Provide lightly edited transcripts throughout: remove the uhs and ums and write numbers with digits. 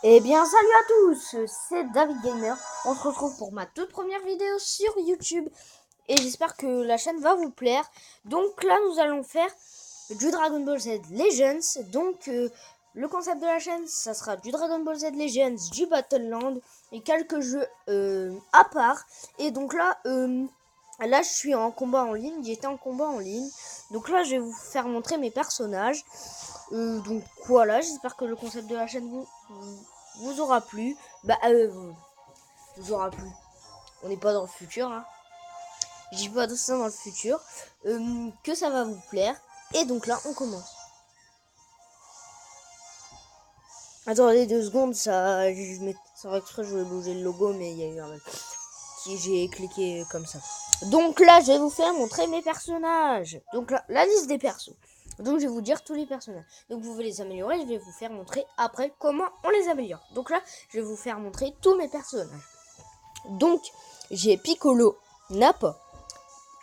Eh bien, salut à tous, c'est David Gamer. On se retrouve pour ma toute première vidéo sur YouTube et j'espère que la chaîne va vous plaire. Donc là, nous allons faire du Dragon Ball Z Legends. Donc, le concept de la chaîne, ça sera du Dragon Ball Z Legends, du Battle Land et quelques jeux à part. Et donc là, je suis en combat en ligne. J'étais en combat en ligne. Donc là, je vais vous faire montrer mes personnages. Donc voilà, j'espère que le concept de la chaîne vous aura plu. Vous aura plu. On n'est pas dans le futur, hein. Je dis pas de ça dans le futur. Que ça va vous plaire. Et donc là, on commence. Attendez 2 secondes, sans exprès, je voulais bouger le logo, mais il y a eu un mec qui j'ai cliqué comme ça. Donc là, je vais vous faire montrer mes personnages. Donc là, la liste des persos. Donc je vais vous dire tous les personnages. Donc vous pouvez les améliorer, je vais vous faire montrer après comment on les améliore. Donc là, je vais vous faire montrer tous mes personnages. Donc j'ai Piccolo, Nappa,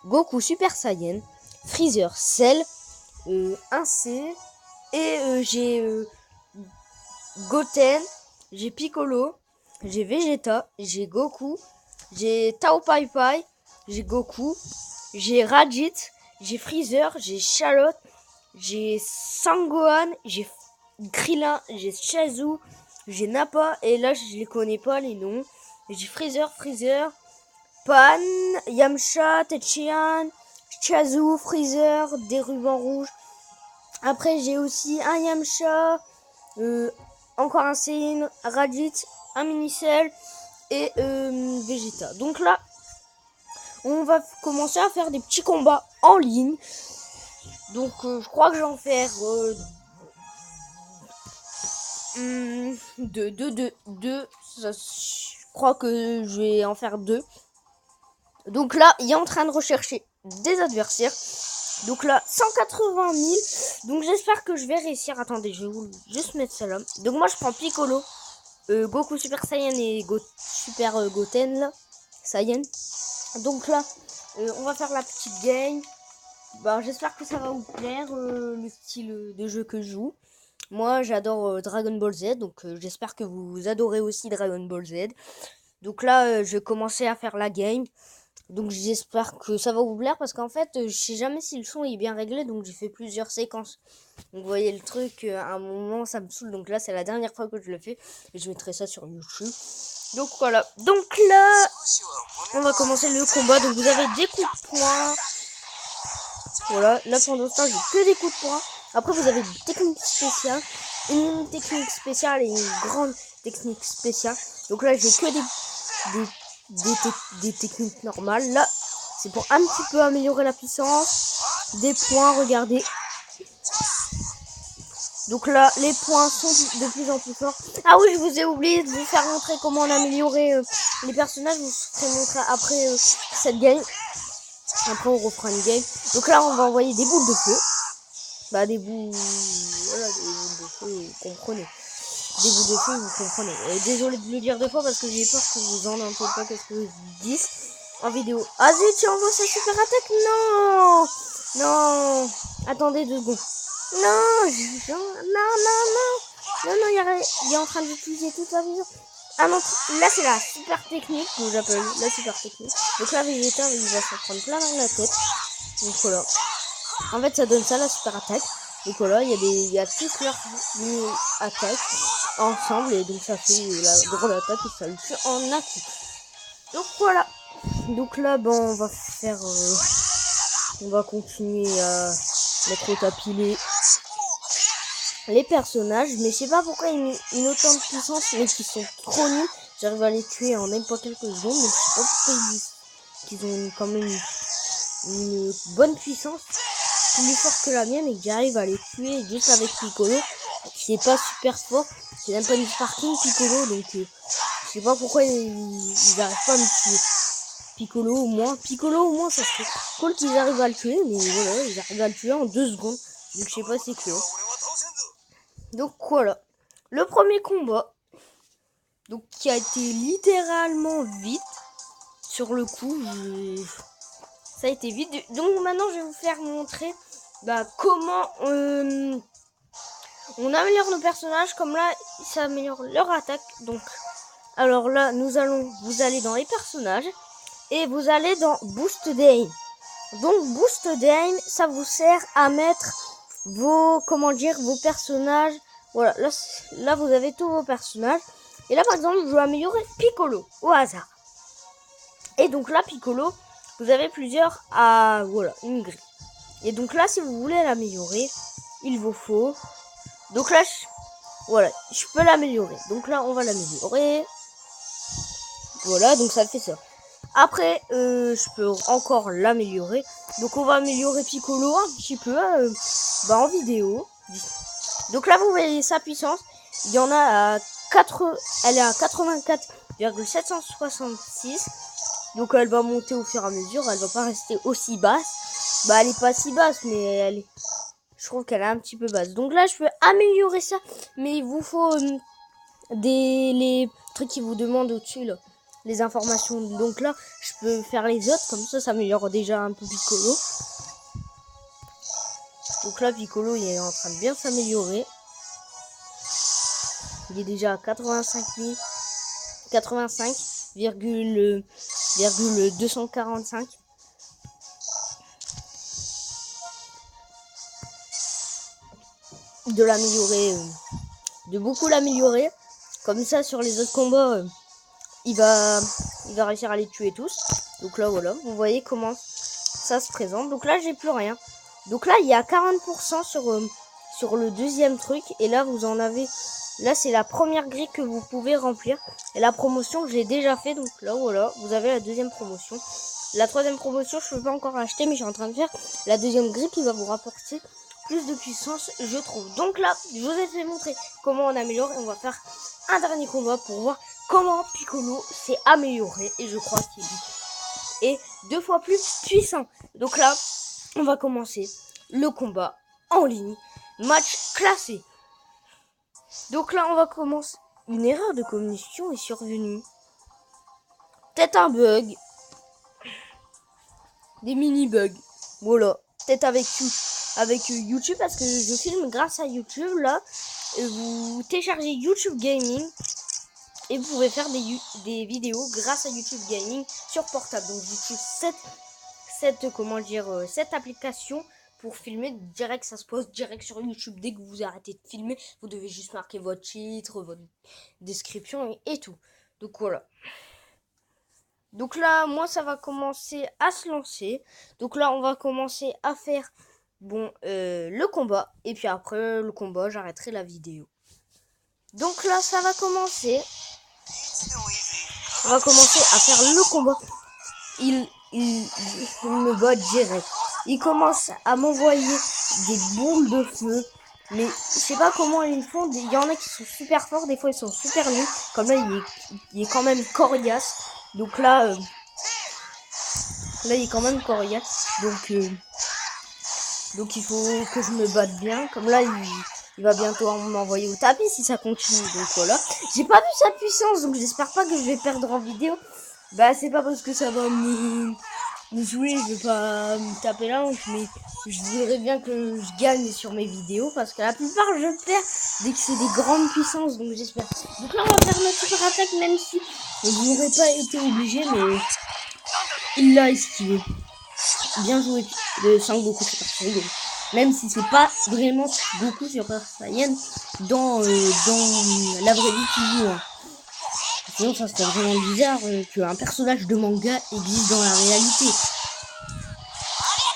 Goku Super Saiyan, Freezer, Cell, 1C, et j'ai Goten, j'ai Piccolo, j'ai Vegeta, j'ai Goku, j'ai Tao Pai Pai, j'ai Goku, j'ai Raditz, j'ai Freezer, j'ai Charlotte, j'ai Sangohan, j'ai Krillin, j'ai Shazoo, j'ai Nappa, et là je les connais pas les noms. J'ai Freezer, Pan, Yamcha, Tetshian, Shazoo, Freezer, des rubans rouges. Après j'ai aussi un Yamcha, encore un Saiyan, Raditz, un Minicell et Vegeta. Donc là, on va commencer à faire des petits combats en ligne. Donc je crois que j'en faire deux. Je crois que je vais en faire 2. Donc là, il est en train de rechercher des adversaires. Donc là, 180 000. Donc j'espère que je vais réussir. Attendez, je vais juste mettre ça là. Donc moi, je prends Piccolo, Goku Super Saiyan et Super Goten là. Saiyan. Donc là, on va faire la petite game. Bah, j'espère que ça va vous plaire, le style de jeu que je joue. Moi, j'adore Dragon Ball Z, donc j'espère que vous adorez aussi Dragon Ball Z. Donc là, je vais commencer à faire la game. Donc j'espère que ça va vous plaire parce qu'en fait, je sais jamais si le son est bien réglé, donc j'ai fait plusieurs séquences. Donc vous voyez le truc, à un moment ça me saoule, donc là c'est la dernière fois que je le fais et je mettrai ça sur YouTube. Donc voilà. Donc là, on va commencer le combat. Donc vous avez des coups de poing. Voilà, là pendant ce temps, j'ai que des coups de poing. Après, vous avez des techniques spéciales, une technique spéciale et une grande technique spéciale. Donc là, j'ai que des techniques normales. Là, c'est pour un petit peu améliorer la puissance. Des points, regardez. Donc là, les points sont de plus en plus forts. Ah oui, je vous ai oublié de vous faire montrer comment on améliorait les personnages. Je vous ferai montrer après cette game. Après, on refera une game. Donc là, on va envoyer des boules de feu. Bah, des boules... Voilà, des boules de feu, vous comprenez. Des boules de feu, vous comprenez. Désolé de le dire 2 fois parce que j'ai peur que vous en entendez pas qu'est-ce que je dis en vidéo. Ah zut, tu envoies sa super attaque. Non. Non. Attendez 2 secondes. Non, il est en train d'utiliser toute sa vision. Ah non, là c'est la super technique que j'appelle la super technique. Donc là, Vegeta, il va s'en prendre plein dans la tête. Donc voilà. En fait, ça donne ça la super attaque. Donc voilà, il y a tous leurs attaques ensemble et donc ça fait la grande attaque et ça le fait en un coup. Donc voilà. Donc là, bon, on va faire, on va continuer à mettre au tapis les personnages, mais je sais pas pourquoi ils ont autant de puissance, mais qui sont trop nuls. J'arrive à les tuer en même pas quelques secondes, donc je sais pas pourquoi ils disent qu'ils ont quand même une bonne puissance, plus forte que la mienne, et que j'arrive à les tuer juste avec Piccolo, qui est pas super fort. C'est même pas une Sparking Piccolo, donc je sais pas pourquoi ils arrivent pas à me tuer. Piccolo au moins ça serait cool qu'ils arrivent à le tuer, mais voilà, ils arrivent à le tuer en 2 secondes, donc je sais pas c'est quoi. Donc voilà, le premier combat, donc qui a été littéralement vite sur le coup, ça a été vite. Donc maintenant je vais vous faire montrer comment on améliore nos personnages. Comme là, ça améliore leur attaque. Donc, alors là, vous allez dans les personnages et vous allez dans Boost Aim. Donc, Boost Aim, ça vous sert à mettre vos personnages. Voilà, là vous avez tous vos personnages. Et là, par exemple, je veux améliorer Piccolo au hasard. Et donc là, Piccolo, vous avez plusieurs une grille. Et donc là, si vous voulez l'améliorer, il vous faut. Donc là, je peux l'améliorer. Donc là, on va l'améliorer. Voilà, donc ça fait ça. Après, je peux encore l'améliorer. Donc on va améliorer Piccolo un petit peu en vidéo. Donc là, vous voyez sa puissance. Il y en a à elle est à 84,766. Donc elle va monter au fur et à mesure. Elle va pas rester aussi basse. Elle est pas si basse, mais je trouve qu'elle est un petit peu basse. Donc là, je peux améliorer ça. Mais il vous faut les trucs qui vous demandent au-dessus, là. Les informations. Donc là, je peux faire les autres. Comme ça améliore déjà un peu Piccolo. Donc là, Piccolo, il est en train de bien s'améliorer. Il est déjà à 85,245. De l'améliorer, de beaucoup l'améliorer. Comme ça, sur les autres combats, il va réussir à les tuer tous. Donc là, voilà, vous voyez comment ça se présente. Donc là, j'ai plus rien. Donc là, il y a 40% sur le deuxième truc. Et là, vous en avez... Là, c'est la première grille que vous pouvez remplir. Et la promotion, je l'ai déjà fait. Donc là, voilà, vous avez la deuxième promotion. La troisième promotion, je ne peux pas encore acheter, mais je suis en train de faire la deuxième grille qui va vous rapporter plus de puissance, je trouve. Donc là, je vous ai fait montrer comment on améliore. Et on va faire un dernier combat pour voir comment Piccolo s'est amélioré. Et je crois qu'il est 2 fois plus puissant. Donc là, on va commencer le combat en ligne. Match classé. Donc là, on va commencer. Une erreur de communication est survenue. Peut-être un bug. Des mini-bugs. Voilà. Peut-être avec YouTube, parce que je filme grâce à YouTube. Là, vous téléchargez YouTube Gaming. Et vous pouvez faire des vidéos grâce à YouTube Gaming sur portable. Donc j'utilise cette application pour filmer direct. Ça se poste direct sur YouTube. Dès que vous arrêtez de filmer, vous devez juste marquer votre titre, votre description et tout. Donc voilà. Donc là, moi, ça va commencer à se lancer. Donc là, on va commencer à faire le combat. Et puis après le combat, j'arrêterai la vidéo. Donc là, ça va commencer. On va commencer à faire le combat. Il me bat direct. Il commence à m'envoyer des bombes de feu. Mais je sais pas comment ils font. Il y en a qui sont super forts. Des fois, ils sont super nuls. Comme là, il est quand même coriace. Donc là, il est quand même coriace. Donc il faut que je me batte bien. Comme là, il va bientôt m'envoyer au tapis si ça continue. Donc voilà. J'ai pas vu sa puissance. Donc j'espère pas que je vais perdre en vidéo. C'est pas parce que ça va me jouer, je vais pas me taper la honte, mais je voudrais bien que je gagne sur mes vidéos, parce que la plupart je perds dès que c'est des grandes puissances, donc j'espère. Donc là on va faire notre super attaque, même si je n'aurais pas été obligé, mais il l'a esquivé. Bien joué de Sangoku Super Saiyan. Même si c'est pas vraiment Goku Super Saiyan dans la vraie vie qui joue. Sinon, ça serait vraiment bizarre qu'un personnage de manga existe dans la réalité.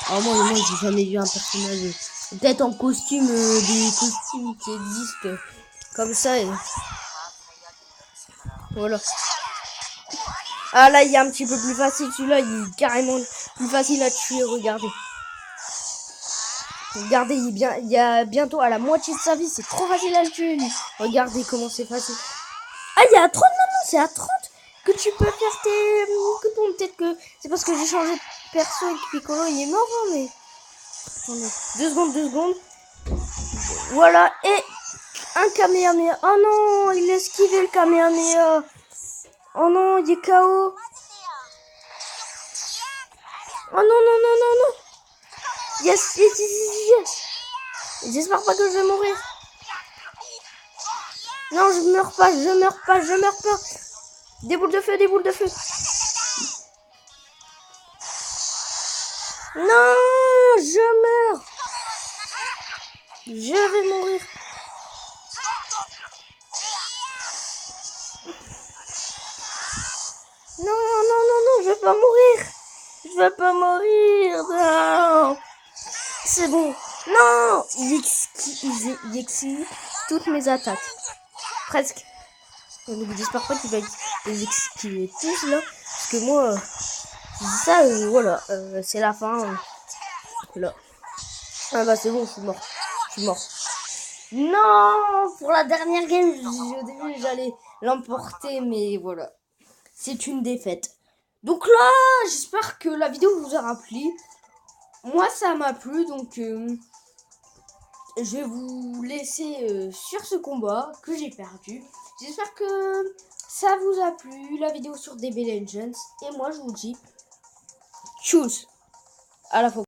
Alors moi j'ai jamais vu un personnage, peut-être en costume, des costumes qui existent comme ça. Et... voilà. Ah là, il est un petit peu plus facile. Celui-là, il est carrément plus facile à tuer. Regardez. Regardez, il y a bientôt à la moitié de sa vie. C'est trop facile à le tuer, lui. Regardez comment c'est facile. Ah, il y a à 30 maintenant, c'est à 30 que tu peux faire tes coupons. Peut-être que c'est parce que j'ai changé de perso et que Piccolo il est mort, hein, mais... attendez, 2 secondes. Voilà, et un Kamehameha. Oh non, il a esquivé le Kamehameha. Oh non, il est KO. Oh non. Yes. J'espère pas que je vais mourir. Non, je meurs pas, je meurs pas, je meurs pas. Des boules de feu, des boules de feu. Non, je meurs. Je vais mourir. Non, non, non, non, je vais pas mourir. Je vais pas mourir. Non. C'est bon. Non, il exquise toutes mes attaques. Presque. Donc j'espère pas qu'il va les esquiver tous là. Parce que moi, ça, voilà, c'est la fin. Là. Ah bah c'est bon, je suis mort. Je suis mort. Non, pour la dernière game, au début j'allais l'emporter, mais voilà. C'est une défaite. Donc là, j'espère que la vidéo vous aura plu. Moi, ça m'a plu, donc je vais vous laisser sur ce combat que j'ai perdu. J'espère que ça vous a plu, la vidéo sur DB Legends. Et moi, je vous dis, tchuss, à la fois.